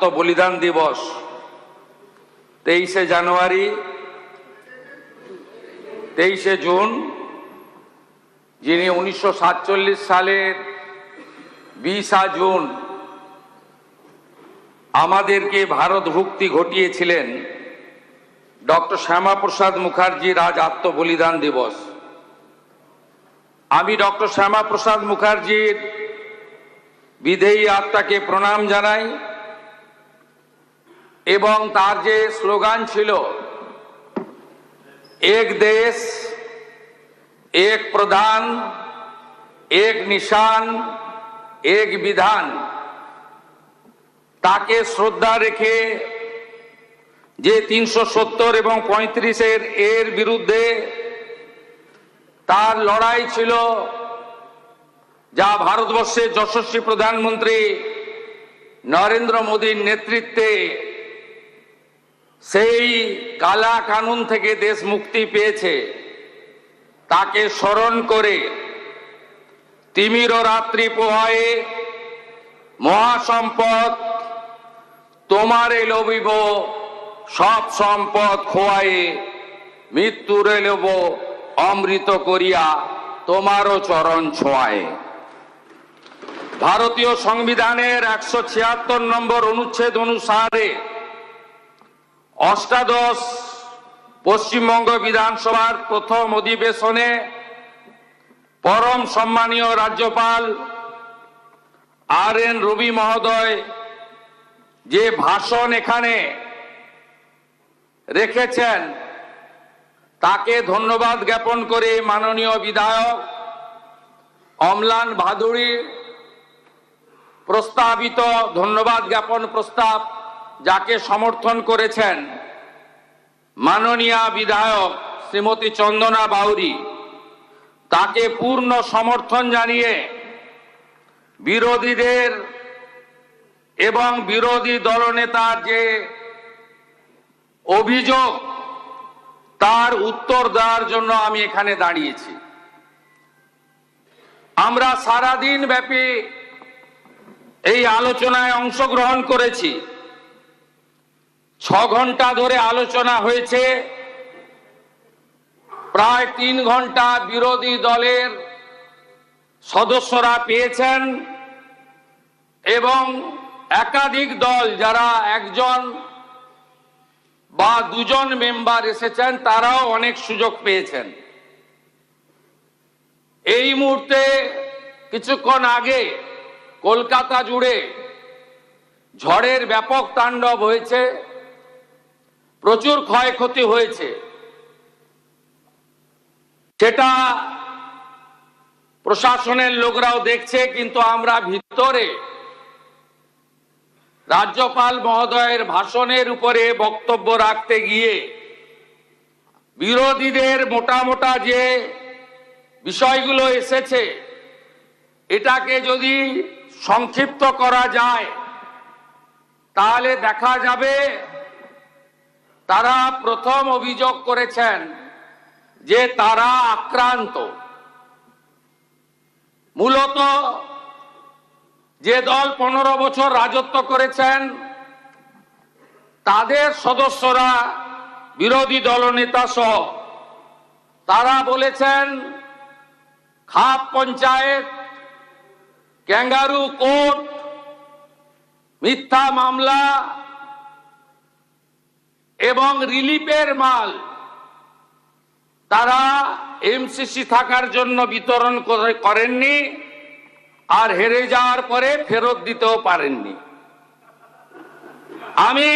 আত্মবলিদান দিবস 23শে জানুয়ারি, 23শে জুন, যিনি 1947 সালের 20 জুন আমাদেরকে ভারত মুক্তি ঘটিয়েছিলেন, ডক্টর শ্যামাপ্রসাদ মুখার্জির আজ আত্মবলিদান দিবস। আমি ডক্টর শ্যামাপ্রসাদ মুখার্জির বিদেয়ী আত্মাকে প্রণাম জানাই এবং তার যে স্লোগান ছিল এক দেশ এক প্রধান এক নিশান এক বিধান, তাকে শ্রদ্ধা রেখে যে 370 এবং 35 এর বিরুদ্ধে তার লড়াই ছিল, যা ভারতবর্ষের যশস্বী প্রধানমন্ত্রী নরেন্দ্র মোদীর নেতৃত্বে সেই কালা কানুন থেকে দেশ মুক্তি পেয়েছে, তাকে স্মরণ করে তিমির রাত্রি পোহায়ে মহাসম্পদ তোমারে লবিব সব সম্পদ খোয়ায়ে মৃত্যুরে লব অমৃত করিয়া তোমারও চরণ ছোঁয়ায়ে। ভারতীয় সংবিধানের 176 নম্বর অনুচ্ছেদ অনুসারে অষ্টাদশ পশ্চিমবঙ্গ বিধানসভার প্রথম অধিবেশনে পরম সম্মানীয় রাজ্যপাল RN রবি মহোদয় যে ভাষণ এখানে রেখেছেন, তাকে ধন্যবাদ জ্ঞাপন করে মাননীয় বিধায়ক অম্লান ভাদুড়ী প্রস্তাবিত ধন্যবাদ জ্ঞাপন প্রস্তাব যাকে সমর্থন করেছেন মাননীয় বিধায়ক শ্রীমতী চন্দনা বাউরি, তাকে পূর্ণ সমর্থন জানিয়ে বিরোধীদের এবং বিরোধী দলনেতার যে অভিযোগ তার উত্তর দেওয়ার জন্য আমি এখানে দাঁড়িয়েছি। আমরা সারাদিন ব্যাপী এই আলোচনায় অংশগ্রহণ করেছি। 6 ঘন্টা ধরে আলোচনা হয়েছে। প্রায় 3 ঘন্টা বিরোধী দলের সদস্যরা পেয়েছেন এবং একাধিক দল যারা একজন বা দুজন মেম্বার এসেছেন তারাও অনেক সুযোগ পেয়েছেন। এই মুহূর্তে কিছুক্ষণ আগে কলকাতা জুড়ে ঝড়ের ব্যাপক তাণ্ডব হয়েছে, প্রচুর ক্ষয়ক্ষতি হয়েছে। সেটা প্রশাসনের লোকরাও দেখছে, কিন্তু আমরা ভিতরে রাজ্যপাল মহোদয়ের ভাষণের উপরে বক্তব্য রাখতে গিয়ে বিরোধীদের মোটা মোটা যে বিষয়গুলো এসেছে, এটাকে যদি সংক্ষিপ্ত করা যায় তাহলে দেখা যাবে তারা প্রথম অভিযোগ করেছেন যে তারা আক্রান্ত। মূলত যে দল 15 বছর রাজত্ব করেছেন তাদের সদস্যরা, বিরোধী দলনেতা সহ, তারা বলেছেন খাপ পঞ্চায়েত, ক্যাঙ্গারু কোর্ট, মিথ্যা মামলা এবং রিলিফের মাল তারা MCC থাকার জন্য বিতরণ করেননি, আর হেরে যাওয়ার পরে ফেরত দিতেও পারেননি। আমি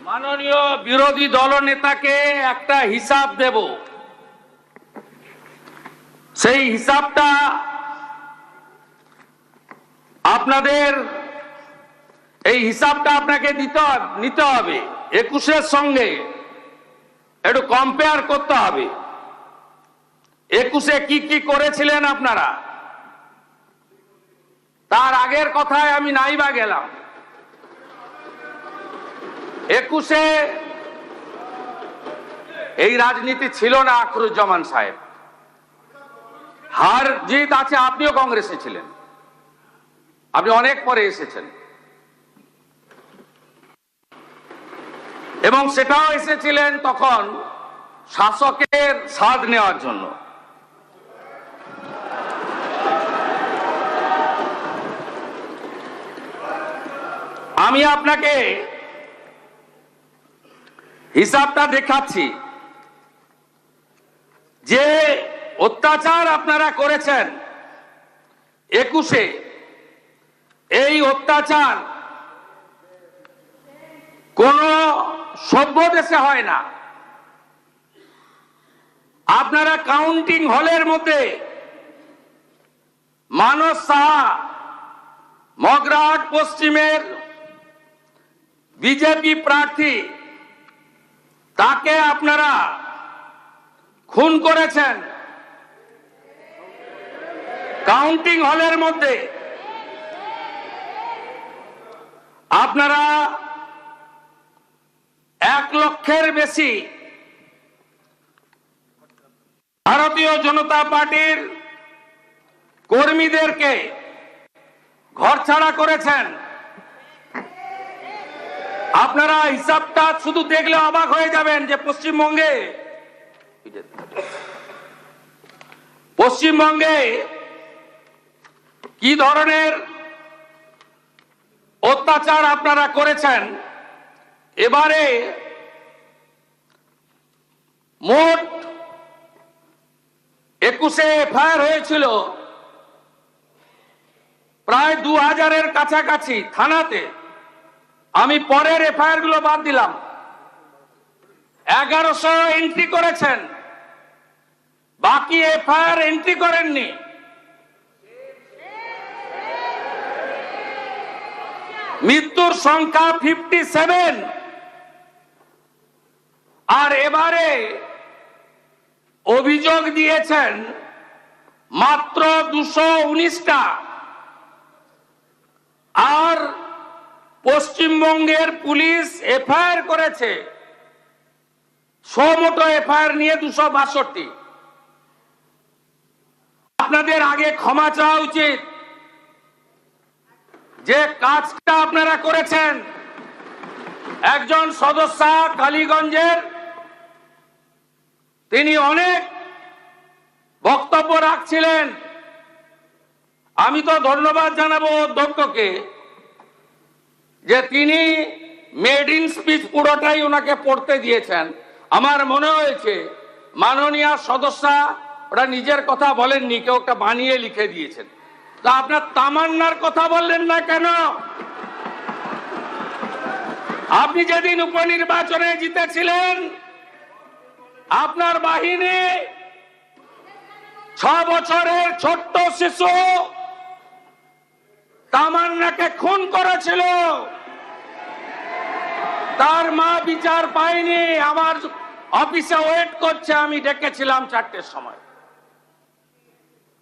মাননীয় বিরোধী দলনেতাকে একটা হিসাব দেব, সেই হিসাবটা আপনাকে নিতে হবে। 21-এর সঙ্গে একটু কম্পেয়ার করতে হবে। 21-এ কি কি করেছিলেন আপনারা, তার আগের কথায় আমি নাইবা গেলাম। 21-এ এই রাজনীতি ছিল না আখরুজ্জামান সাহেব। হার জিত আছে, আপনিও কংগ্রেসে ছিলেন। আপনি অনেক পরে এসেছেন, এবং সেটাও এসেছিলেন তখন শাসকের স্বাদ নেওয়ার জন্য। আমি আপনাকে হিসাবটা দেখাচ্ছি যে অত্যাচার আপনারা করেছেন 21-এ, এই অত্যাচার কোন সভ্য দেশে হয় না। আপনারা কাউন্টিং হলের মধ্যে মানস সাহা, মগরাহাট পশ্চিমের বিজেপি প্রার্থী, তাকে আপনারা খুন করেছেন কাউন্টিং হলের মধ্যে। আপনারা 1 লক্ষের বেশি ভারতীয় জনতা পার্টির কর্মীদেরকে ঘরছাড়া করেছেন। আপনারা হিসাবটা শুধু দেখলে অবাক হয়ে যাবেন যে পশ্চিমবঙ্গে কি ধরনের অত্যাচার আপনারা করেছেন। এবারে মোট 21-এ এফআইআর হয়েছিল প্রায় 2000-এর কাছাকাছি থানাতে। আমি পরের এফআইআর গুলো বাদ দিলাম। 1100 এন্ট্রি করেছেন, বাকি এফআইআর এন্ট্রি করেননি। মৃত্যুর সংখ্যা 57। আর এবারে অভিযোগ দিয়েছেন মাত্র 219টা। আর পশ্চিমবঙ্গের পুলিশ এফআইআর করেছে, মোটো এফআইআর নিয়ে 262। আপনাদের আগে ক্ষমা চাওয়া উচিত যে কাজটা আপনারা করেছেন। একজন সদস্য কালীগঞ্জের, তিনি অনেক বক্তব্য রাখছিলেন। আমি তো ধন্যবাদ জানাবো অধ্যক্ষকে যে তিনি মেড ইন স্পিচ পুরোটাই ওনাকে পড়তে দিয়েছেন। আমার মনে হয়েছে মাননীয় সদস্য ওরা নিজের কথা বলেননি, কেউ একটা বানিয়ে লিখে দিয়েছেন। তা আপনার তামান্নার কথা বললেন না কেন? আপনি যেদিন উপনির্বাচনে জিতেছিলেন, আপনার বাহিনী 6 বছরের ছোট্ট শিশু তামান্নাকে খুন করেছিল। তার মা বিচার পায়নি, আমার অফিসে ওয়েট করছে। আমি ডেকেছিলাম 4টের সময়।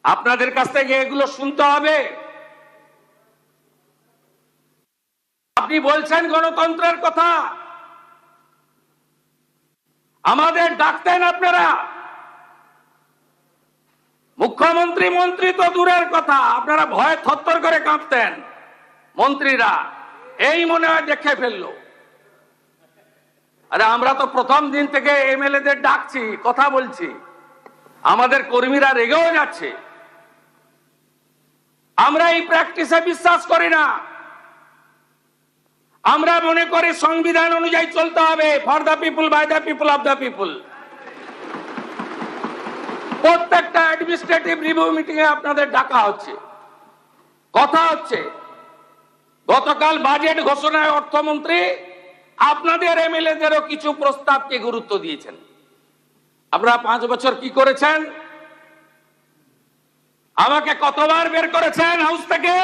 আপনাদের কাছ থেকে এগুলো শুনতে হবে। আপনি বলছেন গণতন্ত্রের কথা, আমাদের ডাকতেন আপনারা। মুখ্যমন্ত্রী মন্ত্রী তো দূরের কথা, আপনারা ভয়ে থরথর করে কাঁপতেন মন্ত্রীরা। এই মনে হয় দেখে ফেললো। আরে আমরা তো প্রথম দিন থেকে এমএলএদের ডাকছি, কথা বলছি, আমাদের কর্মীরা রেগেও যাচ্ছে। আমরা এই প্র্যাকটিসে বিশ্বাস করি না। আমরা মনে করি সংবিধান অনুযায়ী চলতে হবে, for the people, by the people, of the people. প্রত্যেকটা অ্যাডমিনিস্ট্রেটিভ রিভিউ মিটিং এ আপনাদের ডাকা হচ্ছে, কথা হচ্ছে। গতকাল বাজেট ঘোষণায় অর্থমন্ত্রী আপনাদের এমএলএদেরও কিছু প্রস্তাবকে গুরুত্ব দিয়েছেন। আপনারা 5 বছর কি করেছেন? আমাকে কতবার বের করেছেন হাউস থেকে?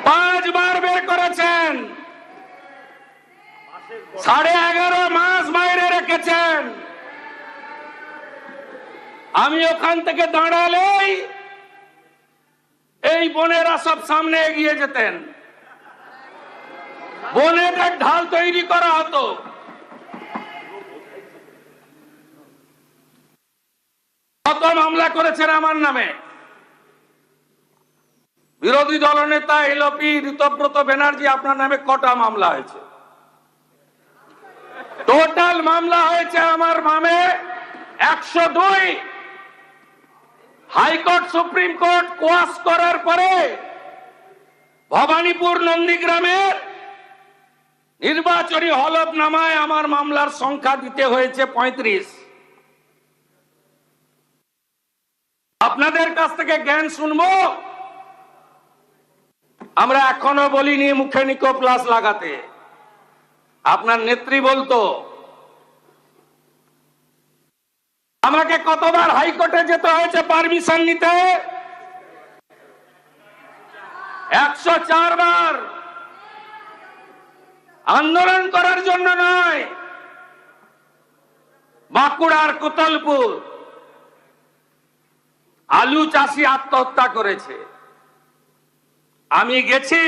5 বার বের করেছেন। 11.5 মাস বাইরে রেখেছেন। আমি ওখান থেকে দাঁড়ালেই এই বোনেরা সব সামনে এগিয়ে যেতেন, বোনেদের ঢাল তৈরি করা হতো। কত মামলা করেছেন আমার নামে? বিরোধী দলনেতা এলপি ঋতব্রত ব্যানার্জি, আপনার নামে কটা মামলা হয়েছে? টোটাল মামলা হয়েছে আমার নামে 102। হাইকোর্ট সুপ্রিম কোর্ট কোয়াশ করার পরে ভবানীপুর নন্দীগ্রামের নির্বাচনী হলফনামায় আমার মামলার সংখ্যা দিতে হয়েছে 35। আপনাদের কাছ থেকে জ্ঞান শুনবো? আমরা এখনো বলিনি মুখে নিকো প্লাস লাগাতে। আপনার নেত্রী বলতো। আমাকে কতবার হাইকোর্টে যেতে হয়েছে পারমিশন নিতে? 104 বার। আন্দোলন করার জন্য নয়। বাঁকুড়ার কোতলপুর আলু চাষি আত্মহত্যা করেছে, আমি গেছি।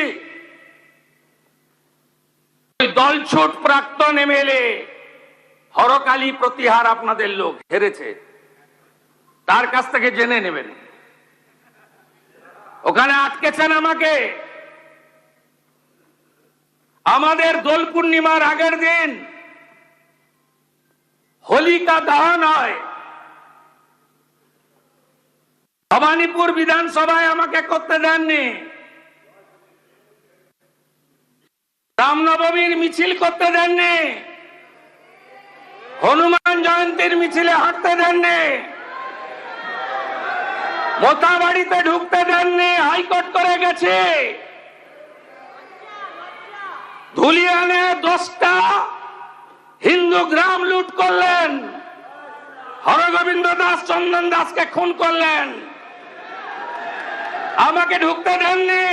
দলছুট প্রাক্তন এমএলএ হরকালী প্রতিহার আপনাদের লোক হেরেছে, তার কাছ থেকে জেনে নেবেন। ওখানে আটকেছেন আমাকে। আমাদের দোল পূর্ণিমার আগের দিন হোলিকা দহন হয়। ভবানীপুর বিধানসভায় আমাকে করতে দেননি। রামনবমীর মিছিল করতে দেননি। হনুমান জয়ন্তীর মিছিলে হাঁটতে দেননি। মোথাবাড়িতে ঢুকতে দেননি, হাইকোর্ট করে গেছে। ধুলিয়ানে 10টা হিন্দু গ্রাম লুট করলেন। হরগোবিন্দ দাস, চন্দন দাসকে খুন করলেন। আমাকে ঢুকতে দেননি।